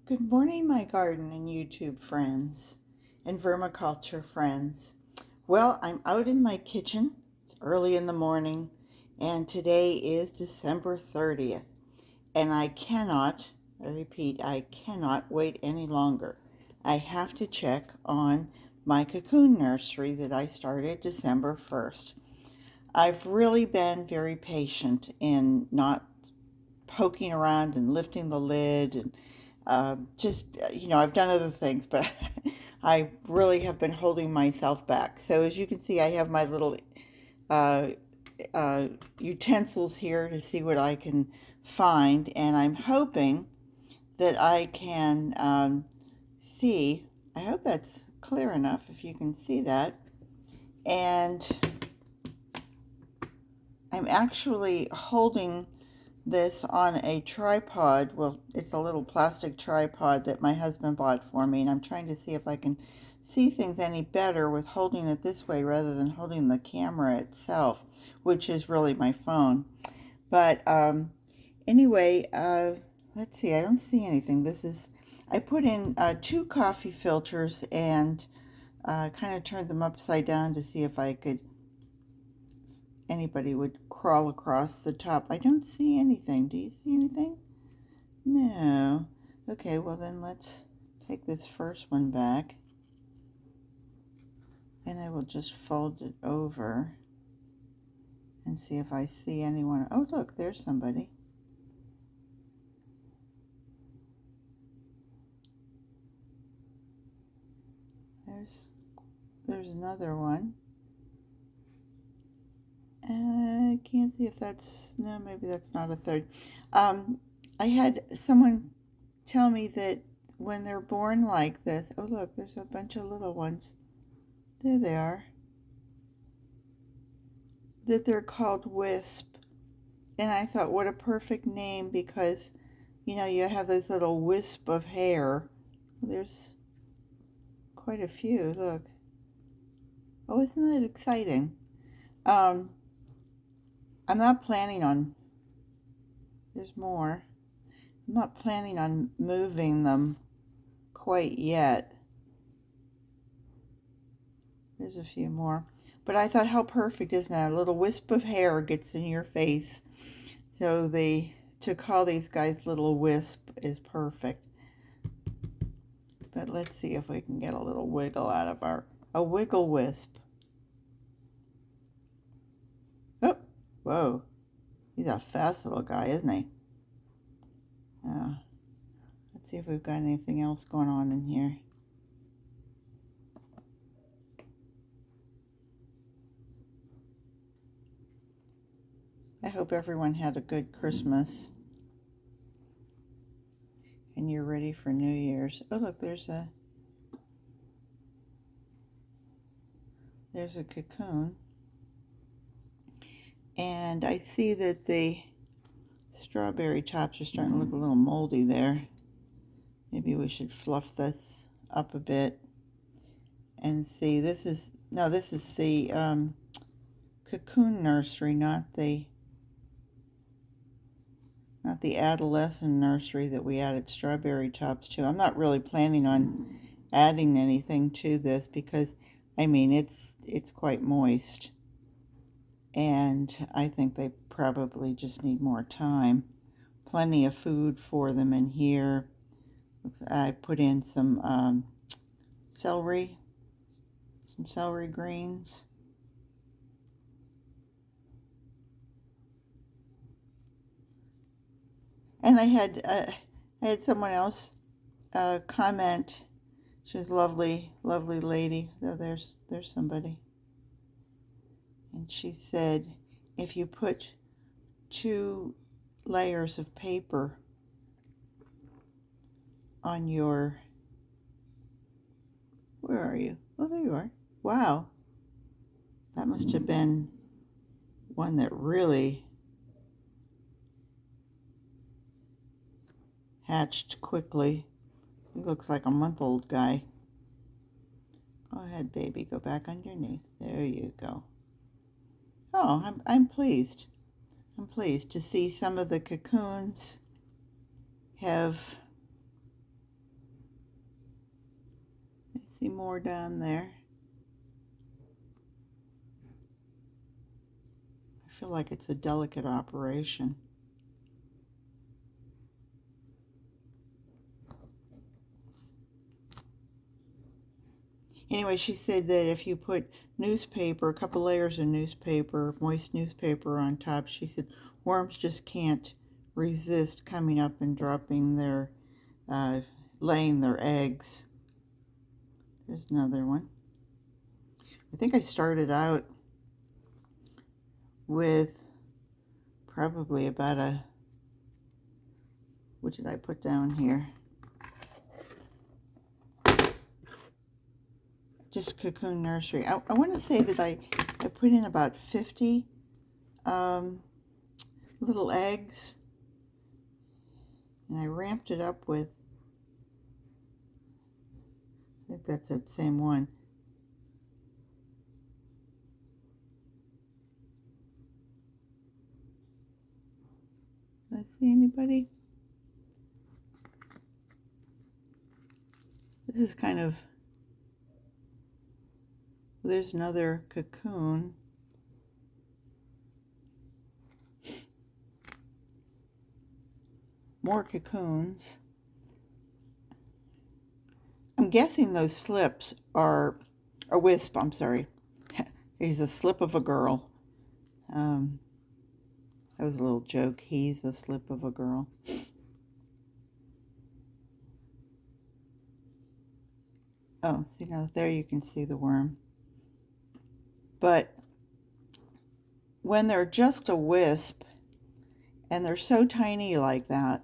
Good morning, my garden and YouTube friends and vermiculture friends. Well, I'm out in my kitchen. It's early in the morning, and today is December 30th. And I repeat, I cannot wait any longer. I have to check on my cocoon nursery that I started December 1st. I've really been very patient in not poking around and lifting the lid and I've done other things, but I really have been holding myself back. So as you can see, I have my little uh, utensils here to see what I can find, and I'm hoping that I can see. I hope that's clear enough if you can see that. And I'm actually holding this on a tripod. Well, it's a little plastic tripod that my husband bought for me, and I'm trying to see if I can see things any better with holding it this way rather than holding the camera itself, which is really my phone. But anyway, let's see, I don't see anything. I put in 2 coffee filters and kind of turned them upside down to see if anybody would crawl across the top. I don't see anything. Do you see anything? No. Okay, well then let's take this first one back. And I will just fold it over and see if I see anyone. Oh, look, there's somebody. There's another one. I can't see if that's, no, maybe that's not a third. I had someone tell me that when they're born like this, oh look, there's a bunch of little ones. There they are. That they're called Wisp. And I thought, what a perfect name, because, you have those little wisp of hair. There's quite a few, look. Oh, isn't that exciting? I'm not planning on, there's more. I'm not planning on moving them quite yet. There's a few more. But I thought, how perfect, isn't it? A little wisp of hair gets in your face. So to call these guys little wisp is perfect. But let's see if we can get a little wiggle out of a wiggle wisp. Oh, whoa. He's a fast little guy, isn't he? Let's see if we've got anything else going on in here. I hope everyone had a good Christmas. And you're ready for New Year's. Oh, look, there's a cocoon. And I see that the strawberry tops are starting to look a little moldy there. Maybe we should fluff this up a bit and see. This is the cocoon nursery, not the adolescent nursery that we added strawberry tops to. I'm not really planning on adding anything to this because, I mean, it's quite moist. And I think they probably just need more time. Plenty of food for them in here. I put in some celery greens. And I had someone else comment. She was a lovely lady. Oh, there's somebody. And she said, if you put 2 layers of paper on your, where are you? Oh, there you are. Wow. That must have been one that really hatched quickly. He looks like a month-old guy. Go ahead, baby. Go back underneath. There you go. Oh, I'm pleased. I'm pleased to see some of the cocoons have See more down there. I feel like it's a delicate operation. Anyway, she said that if you put newspaper, a couple layers of newspaper, moist newspaper on top, she said worms just can't resist coming up and dropping their, laying their eggs. There's another one. I think I started out with probably about what did I put down here? Just Cocoon Nursery. I want to say that I put in about 50 little eggs, and I ramped it up with, I think that's that same one. Do I see anybody? This is kind of, there's another cocoon. More cocoons. I'm guessing those slips are a wisp, I'm sorry. He's a slip of a girl. That was a little joke. He's a slip of a girl. Oh, see now there you can see the worm. But when they're just a wisp, and they're so tiny like that,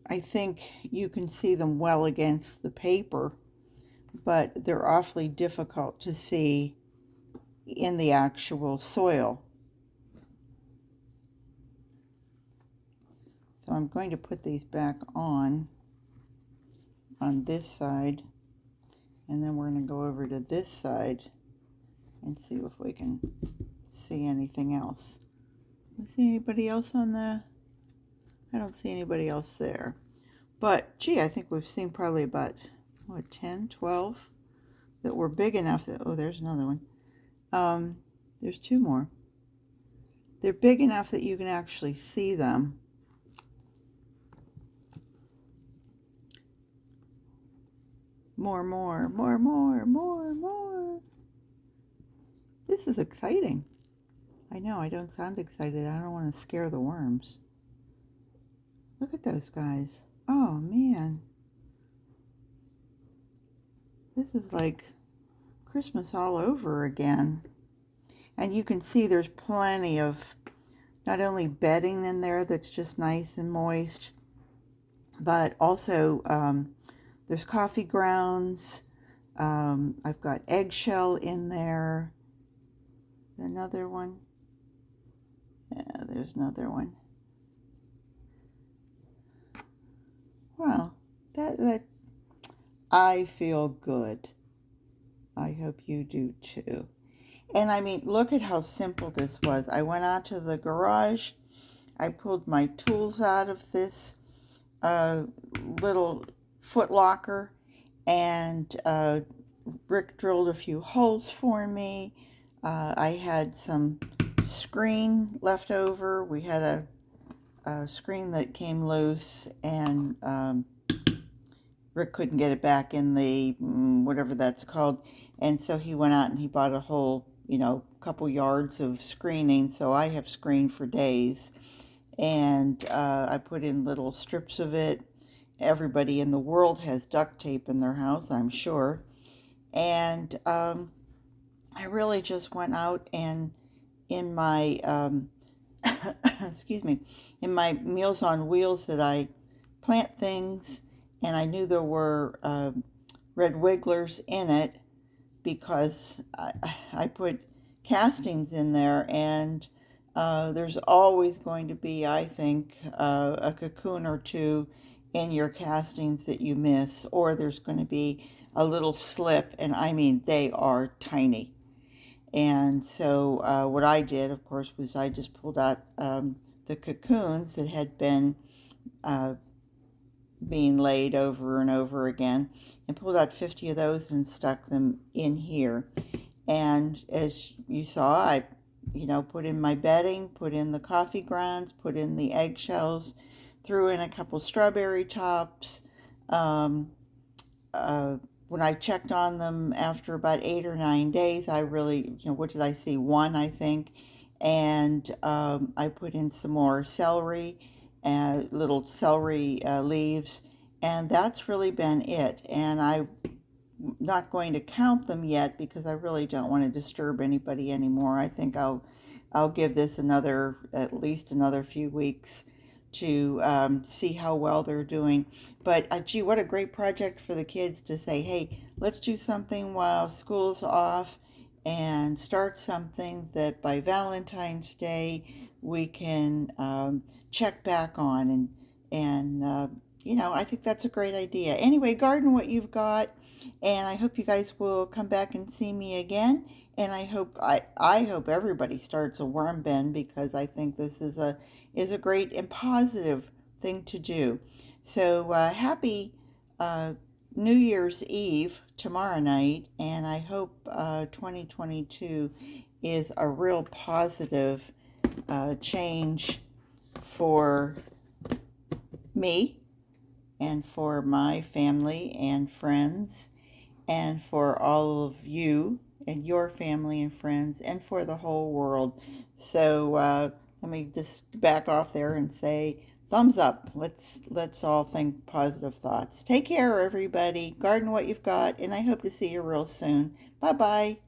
I think you can see them well against the paper, but they're awfully difficult to see in the actual soil. So I'm going to put these back on this side, and then we're going to go over to this side and see if we can see anything else. See anybody else on the, I don't see anybody else there. But gee, I think we've seen probably about, what, 10, 12 that were big enough that, oh, there's another one. There's two more. They're big enough that you can actually see them. More. This is exciting. I know, I don't sound excited. I don't want to scare the worms. Look at those guys. Oh, man. This is like Christmas all over again. And you can see there's plenty of not only bedding in there that's just nice and moist, but also there's coffee grounds. I've got eggshell in there. Another one. Yeah, there's another one. Wow, that I feel good. I hope you do too. And I mean, look at how simple this was. I went out to the garage. I pulled my tools out of this little foot locker, and Rick drilled a few holes for me. I had some screen left over. We had a screen that came loose, and Rick couldn't get it back in the whatever that's called, and so he went out and he bought a whole, couple yards of screening. So I have screen for days, and I put in little strips of it. Everybody in the world has duct tape in their house, I'm sure. And I really just went out and in my excuse me, in my Meals on Wheels that I plant things, and I knew there were red wigglers in it because I put castings in there, and there's always going to be, I think, a cocoon or two in your castings that you miss, or there's going to be a little slip, and I mean, they are tiny. And so what I did, of course, was I just pulled out the cocoons that had been being laid over and over again, and pulled out 50 of those and stuck them in here. And as you saw, I put in my bedding, put in the coffee grounds, put in the eggshells, threw in a couple strawberry tops. Um, when I checked on them after about 8 or 9 days, I really, what did I see? One, I think. And I put in some more celery, little celery leaves, and that's really been it. And I'm not going to count them yet because I really don't want to disturb anybody anymore. I think I'll give this at least another few weeks to see how well they're doing. But gee, what a great project for the kids to say, hey, let's do something while school's off and start something that by Valentine's Day we can check back on. And I think that's a great idea. Anyway, garden what you've got, and I hope you guys will come back and see me again. And I hope everybody starts a worm bin, because I think this is a great and positive thing to do. So happy New Year's Eve tomorrow night, and I hope 2022 is a real positive change for me and for my family and friends, and for all of you and your family and friends, and for the whole world. So let me just back off there and say thumbs up. Let's all think positive thoughts. Take care, everybody. Garden what you've got, and I hope to see you real soon. Bye bye.